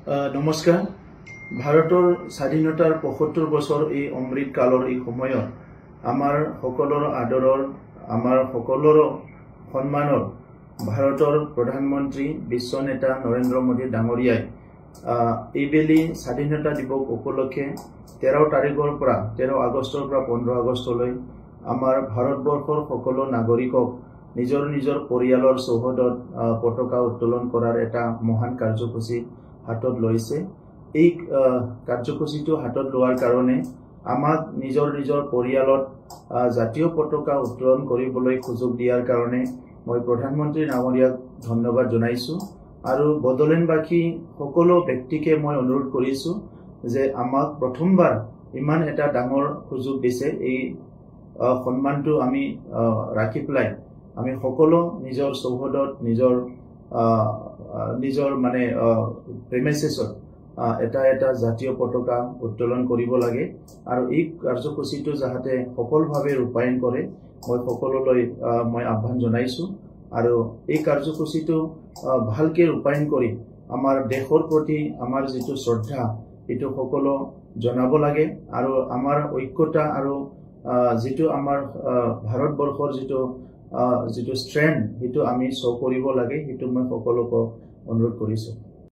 নমস্কাৰ। ভাৰতৰ স্বাধীনতাৰ ৭৫ বছৰ এই অমৃত কালৰ এই সময়ত আমাৰ সকলৰ আদৰৰ আমাৰ সকলৰ সন্মানৰ ভাৰতৰ প্ৰধানমন্ত্ৰী বিশ্ব নেতা নৰেন্দ্ৰ মোদী ডাঙৰীয়াই এইবেলি স্বাধীনতা দিৱস উপলক্ষে 13 তাৰিখৰ পৰা 13 আগষ্টৰ পৰা 15 আগষ্টলৈ আমাৰ ভাৰতবৰ্ষৰ সকলো নাগৰিকক নিজৰ নিজৰ পৰিয়ালৰ চৌহদত পতাকা উত্তোলন কৰাৰ এটা মহান কাৰ্যসূচী হাতত লৈছে। এই কাৰ্যসূচীটো হাতত লোৱাৰ কাৰণে আমাক নিজৰ নিজৰ পৰিয়ালত জাতীয় পতাকা উত্তোলন কৰিবলৈ সুযোগ দিয়াৰ কাৰণে মই প্ৰধানমন্ত্ৰী ডাঙৰীয়াক ধন্যবাদ জনাইছো আৰু বড়োলেণ্ডবাসী সকলো ব্যক্তিকে মই অনুৰোধ কৰিছো যে আমাক প্ৰথমবাৰ ইমান এটা ডাঙৰ সুযোগ দিছে। এই সন্মানটো আমি ৰাখি পেলাই আমি সকলো নিজৰ চৌহদত নিজৰ মানে প্ৰেমিসেছত এটা জাতীয় পতাকা উত্তোলন কৰিব লাগে আৰু এই কাৰ্যসূচীটো যাতে সফলভাৱে ৰূপায়ণ কৰে মই সকলোলৈ মই আহ্বান জনাইছো আৰু এই কাৰ্যসূচীটো ভালকে ৰূপায়ণ কৰি আমাৰ দেশৰ প্ৰতি আমাৰ যিটো শ্ৰদ্ধা এটো সকলো জনাব লাগে আৰু আমাৰ ঐক্যতা আৰু যিটো আমাৰ ভাৰতবৰ্ষৰ যিটো স্ট্ৰেংথ হেতু আমি শো কৰিব লাগে হেতু মই সকলোকে অনুৰোধ কৰিছো।